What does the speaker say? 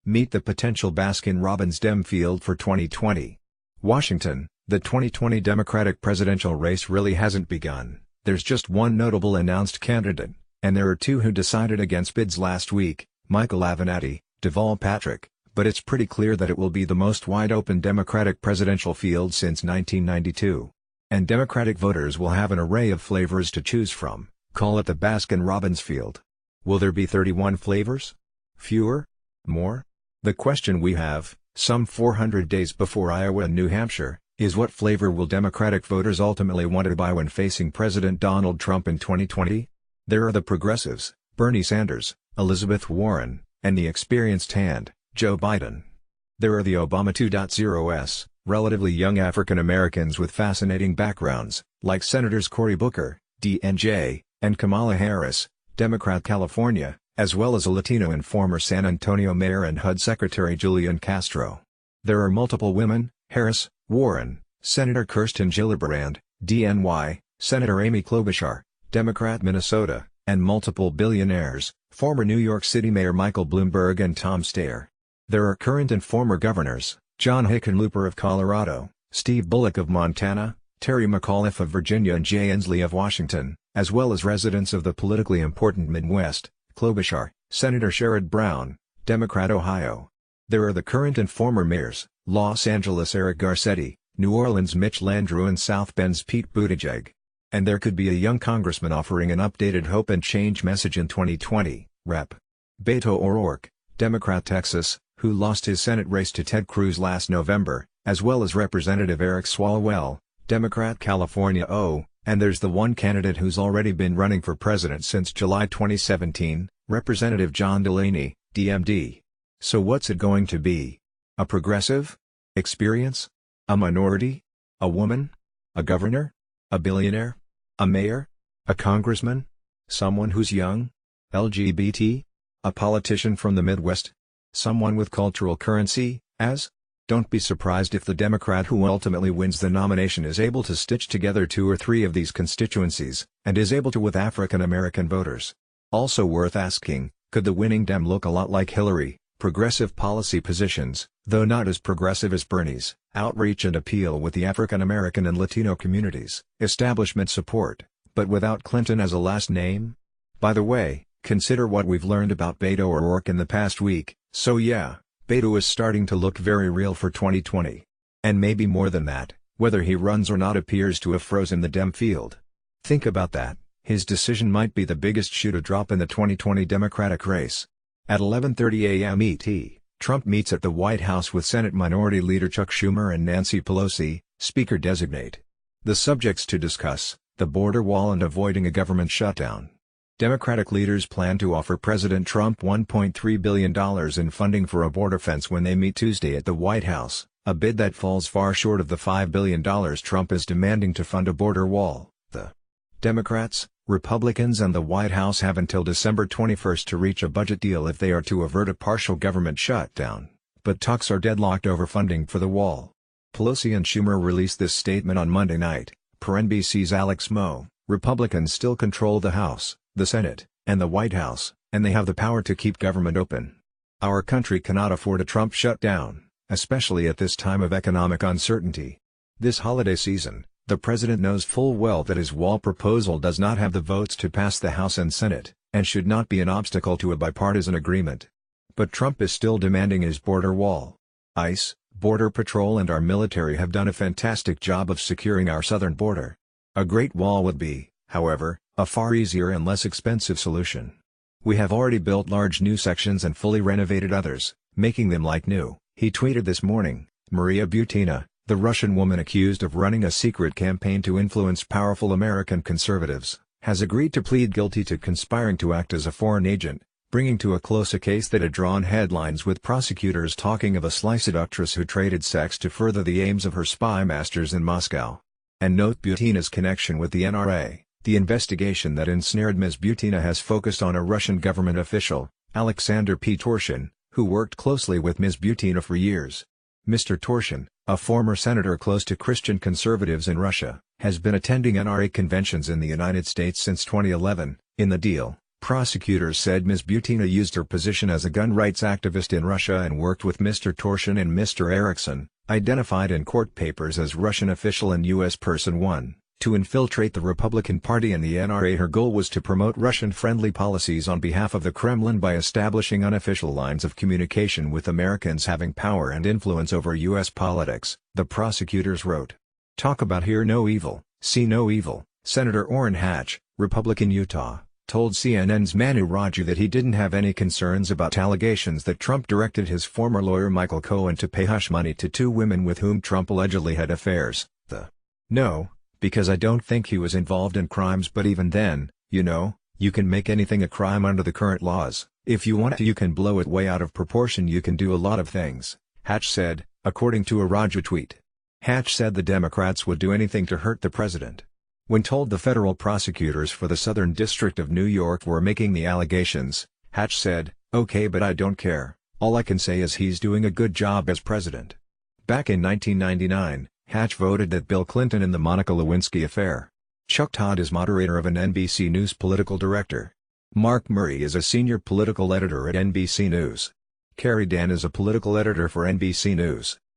Meet the potential Baskin-Robbins Dem field for 2020. Washington, the 2020 Democratic presidential race really hasn't begun. There's just one notable announced candidate, and there are two who decided against bids last week, Michael Avenatti, Deval Patrick, but it's pretty clear that it will be the most wide-open Democratic presidential field since 1992. And Democratic voters will have an array of flavors to choose from. Call it the Baskin-Robbins field. Will there be 31 flavors? Fewer? More? The question we have, some 400 days before Iowa and New Hampshire, is what flavor will Democratic voters ultimately want to buy when facing President Donald Trump in 2020? There are the progressives, Bernie Sanders, Elizabeth Warren, and the experienced hand, Joe Biden. There are the Obama 2.0's, relatively young African Americans with fascinating backgrounds, like Senators Cory Booker, DNJ, and Kamala Harris, Democrat California, as well as a Latino and former San Antonio Mayor and HUD Secretary Julian Castro. There are multiple women, Harris, Warren, Senator Kirsten Gillibrand, DNY, Senator Amy Klobuchar, Democrat Minnesota, and multiple billionaires, former New York City Mayor Michael Bloomberg and Tom Steyer. There are current and former governors, John Hickenlooper of Colorado, Steve Bullock of Montana, Terry McAuliffe of Virginia and Jay Inslee of Washington, as well as residents of the politically important Midwest, Klobuchar, Senator Sherrod Brown, Democrat Ohio. There are the current and former mayors, Los Angeles Eric Garcetti, New Orleans Mitch Landrieu and South Bend's Pete Buttigieg. And there could be a young congressman offering an updated hope and change message in 2020, Rep. Beto O'Rourke, Democrat Texas, who lost his Senate race to Ted Cruz last November, as well as Representative Eric Swalwell, Democrat California. And there's the one candidate who's already been running for president since July 2017, Representative John Delaney, DMD. So what's it going to be? A progressive? Experience? A minority? A woman? A governor? A billionaire? A mayor? A congressman? Someone who's young? LGBT? A politician from the Midwest? Someone with cultural currency, as? Don't be surprised if the Democrat who ultimately wins the nomination is able to stitch together 2 or 3 of these constituencies, and is able to with African American voters. Also worth asking, could the winning Dem look a lot like Hillary? Progressive policy positions, though not as progressive as Bernie's, outreach and appeal with the African American and Latino communities, establishment support, but without Clinton as a last name? By the way, consider what we've learned about Beto O'Rourke in the past week. So yeah, Beto is starting to look very real for 2020. And maybe more than that, whether he runs or not appears to have frozen the Dem field. Think about that, his decision might be the biggest shoe to drop in the 2020 Democratic race. At 11:30 a.m. ET, Trump meets at the White House with Senate Minority Leader Chuck Schumer and Nancy Pelosi, Speaker-designate. The subjects to discuss, the border wall and avoiding a government shutdown. Democratic leaders plan to offer President Trump $1.3 billion in funding for a border fence when they meet Tuesday at the White House, a bid that falls far short of the $5 billion Trump is demanding to fund a border wall. The Democrats, Republicans and the White House have until December 21 to reach a budget deal if they are to avert a partial government shutdown, but talks are deadlocked over funding for the wall. Pelosi and Schumer released this statement on Monday night, per NBC's Alex Moe. Republicans still control the House, the Senate, and the White House, and they have the power to keep government open. Our country cannot afford a Trump shutdown, especially at this time of economic uncertainty. This holiday season, the president knows full well that his wall proposal does not have the votes to pass the House and Senate, and should not be an obstacle to a bipartisan agreement. But Trump is still demanding his border wall. ICE, Border Patrol and our military have done a fantastic job of securing our southern border. A Great Wall would be, however, a far easier and less expensive solution. We have already built large new sections and fully renovated others, making them like new, he tweeted this morning. Maria Butina, the Russian woman accused of running a secret campaign to influence powerful American conservatives, has agreed to plead guilty to conspiring to act as a foreign agent, bringing to a close a case that had drawn headlines with prosecutors talking of a sly seductress who traded sex to further the aims of her spy masters in Moscow. And note Butina's connection with the NRA. The investigation that ensnared Ms. Butina has focused on a Russian government official, Alexander P. Torshin, who worked closely with Ms. Butina for years. Mr. Torshin, a former senator close to Christian conservatives in Russia, has been attending NRA conventions in the United States since 2011. In the deal, Prosecutors said Ms. Butina used her position as a gun rights activist in Russia and worked with Mr. Torshin and Mr. Eriksson, identified in court papers as Russian official and U.S. person 1, to infiltrate the Republican Party and the NRA. Her goal was to promote Russian-friendly policies on behalf of the Kremlin by establishing unofficial lines of communication with Americans having power and influence over U.S. politics, the prosecutors wrote. Talk about hear no evil, see no evil. Senator Orrin Hatch, Republican Utah, told CNN's Manu Raju that he didn't have any concerns about allegations that Trump directed his former lawyer Michael Cohen to pay hush money to 2 women with whom Trump allegedly had affairs. No, because I don't think he was involved in crimes, but even then, you can make anything a crime under the current laws. If you want to, you can blow it way out of proportion, you can do a lot of things, Hatch said, according to a Raju tweet. Hatch said the Democrats would do anything to hurt the president. When told the federal prosecutors for the Southern District of New York were making the allegations, Hatch said, "Okay, but I don't care, all I can say is he's doing a good job as president." Back in 1999, Hatch voted that Bill Clinton in the Monica Lewinsky affair. Chuck Todd is moderator of an NBC News political director. Mark Murray is a senior political editor at NBC News. Carrie Dan is a political editor for NBC News.